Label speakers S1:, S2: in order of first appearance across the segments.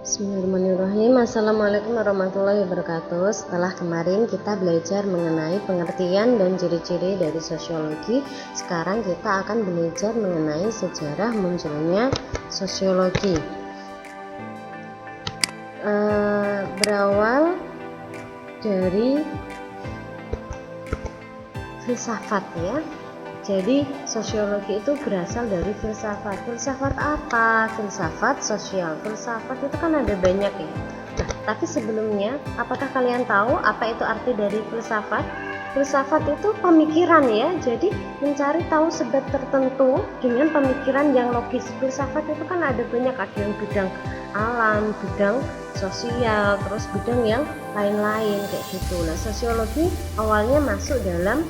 S1: Bismillahirrahmanirrahim. Assalamualaikum warahmatullahi wabarakatuh. Setelah kemarin kita belajar mengenai pengertian dan ciri-ciri dari sosiologi, sekarang kita akan belajar mengenai sejarah munculnya sosiologi. Berawal dari filsafat ya. Jadi sosiologi itu berasal dari filsafat. Filsafat apa? Filsafat sosial. Filsafat itu kan ada banyak ya. Nah, tapi sebelumnya, apakah kalian tahu apa itu arti dari filsafat? Filsafat itu pemikiran ya. Jadi mencari tahu sebab tertentu dengan pemikiran yang logis. Filsafat itu kan ada banyak, ada yang bidang alam, bidang sosial, terus bidang yang lain-lain kayak gitu. Nah, sosiologi awalnya masuk dalam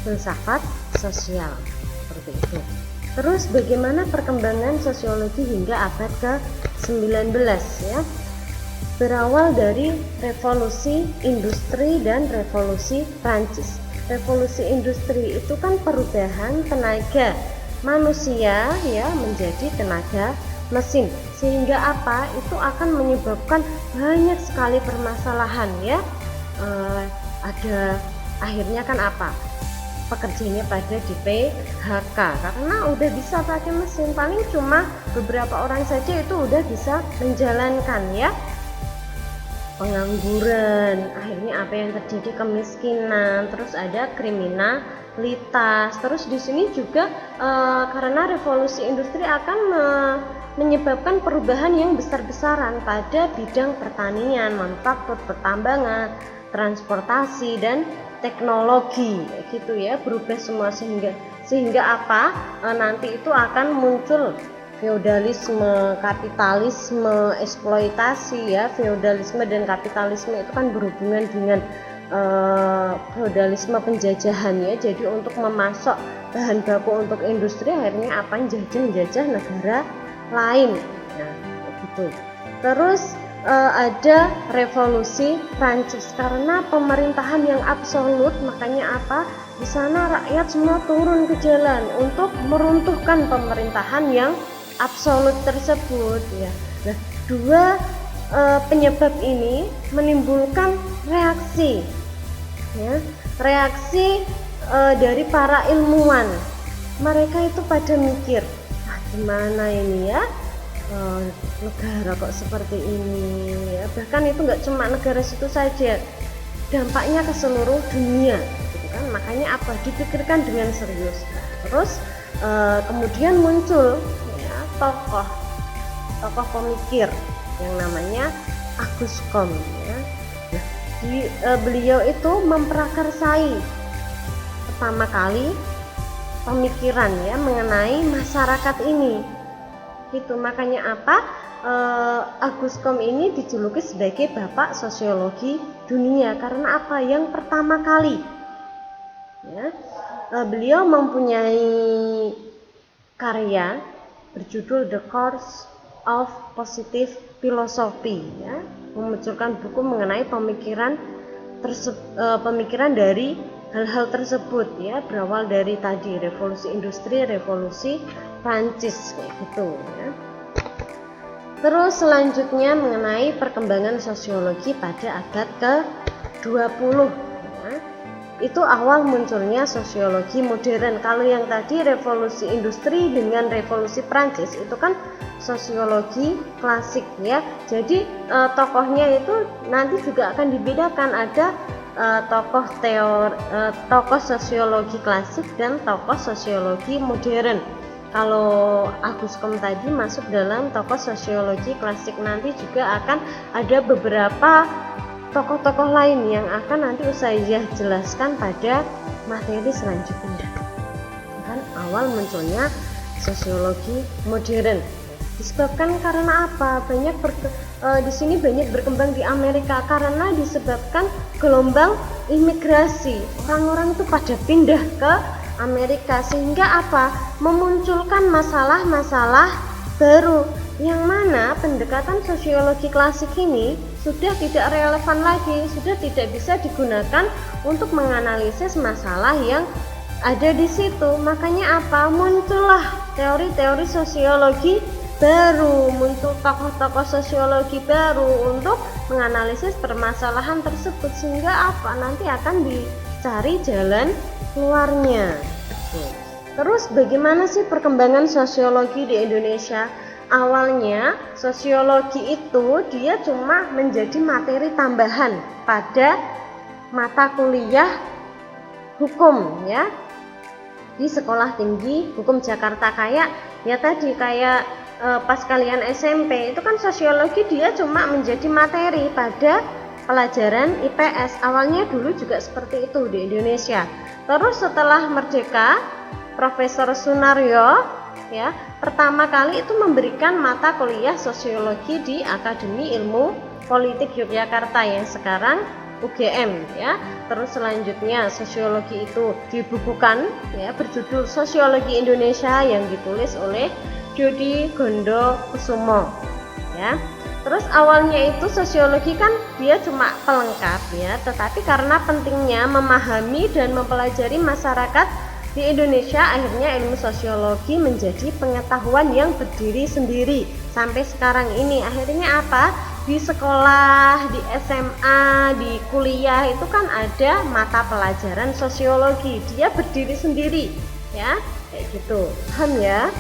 S1: filsafat sosial seperti itu. Terus bagaimana perkembangan sosiologi hingga abad ke-19 ya? Berawal dari revolusi industri dan revolusi Prancis. Revolusi industri itu kan perubahan tenaga manusia ya menjadi tenaga mesin, sehingga apa? Itu akan menyebabkan banyak sekali permasalahan ya. Ada akhirnya kan apa? Pekerjanya pada di PHK karena udah bisa pakai mesin, paling cuma beberapa orang saja itu udah bisa menjalankan ya. Pengangguran, akhirnya apa yang terjadi? Kemiskinan, terus ada kriminalitas. Terus di sini juga karena revolusi industri akan menyebabkan perubahan yang besar-besaran pada bidang pertanian, manufaktur, pertambangan, transportasi dan teknologi gitu ya, berubah semua sehingga apa? Nanti itu akan muncul feodalisme, kapitalisme, eksploitasi ya. Feodalisme dan kapitalisme itu kan berhubungan dengan feodalisme penjajahan ya. Jadi untuk memasok bahan baku untuk industri akhirnya apa? Menjajah negara lain. Nah, gitu. Terus ada revolusi Prancis karena pemerintahan yang absolut, makanya apa? Di sana rakyat semua turun ke jalan untuk meruntuhkan pemerintahan yang absolut tersebut ya. Nah, dua penyebab ini menimbulkan reaksi ya. Reaksi dari para ilmuwan. Mereka itu pada mikir, gimana ini ya? Negara kok seperti ini ya. Bahkan itu nggak cuma negara situ saja, dampaknya ke seluruh dunia gitu kan. Makanya apa? Dipikirkan dengan serius. Terus kemudian muncul ya tokoh pemikir yang namanya Auguste Comte ya. Nah, beliau itu memprakarsai pertama kali pemikiran ya mengenai masyarakat ini gitu. Makanya apa? Auguste Comte ini dijuluki sebagai bapak sosiologi dunia karena apa? Yang pertama kali ya, beliau mempunyai karya berjudul The Course of Positive Philosophy ya, memunculkan buku mengenai pemikiran dari hal-hal tersebut ya, berawal dari tadi revolusi industri, revolusi Prancis kayak gitu ya. Terus selanjutnya mengenai perkembangan sosiologi pada abad ke-20 ya. Itu awal munculnya sosiologi modern. Kalau yang tadi revolusi industri dengan revolusi Prancis itu kan sosiologi klasik ya. Jadi tokohnya itu nanti juga akan dibedakan, ada tokoh sosiologi klasik dan tokoh sosiologi modern. Kalau Auguste Comte tadi masuk dalam tokoh sosiologi klasik, nanti juga akan ada beberapa tokoh-tokoh lain yang akan nanti saya jelaskan pada materi selanjutnya. Kan awal munculnya sosiologi modern disebabkan karena apa? Di sini banyak berkembang di Amerika karena disebabkan gelombang imigrasi. Orang-orang itu pada pindah ke Amerika sehingga apa? Memunculkan masalah-masalah baru yang mana pendekatan sosiologi klasik ini sudah tidak relevan lagi, sudah tidak bisa digunakan untuk menganalisis masalah yang ada di situ. Makanya apa? Muncullah teori-teori sosiologi baru, muncul tokoh-tokoh sosiologi baru untuk menganalisis permasalahan tersebut, sehingga apa nanti akan dicari jalan keluarnya. Terus bagaimana sih perkembangan sosiologi di Indonesia? Awalnya sosiologi itu dia cuma menjadi materi tambahan pada mata kuliah hukum ya di Sekolah Tinggi Hukum Jakarta. Kayak pas kalian SMP itu kan sosiologi dia cuma menjadi materi pada pelajaran IPS. Awalnya dulu juga seperti itu di Indonesia. Terus setelah merdeka, Profesor Sunaryo ya pertama kali itu memberikan mata kuliah sosiologi di Akademi Ilmu Politik Yogyakarta yang sekarang UGM ya. Terus selanjutnya sosiologi itu dibukukan ya berjudul Sosiologi Indonesia yang ditulis oleh Djodi Gondokusumo ya. Terus awalnya itu sosiologi kan dia cuma pelengkap ya, tetapi karena pentingnya memahami dan mempelajari masyarakat di Indonesia, akhirnya ilmu sosiologi menjadi pengetahuan yang berdiri sendiri sampai sekarang ini. Akhirnya apa? Di sekolah, di SMA, di kuliah itu kan ada mata pelajaran sosiologi. Dia berdiri sendiri, ya, kayak gitu. Paham ya?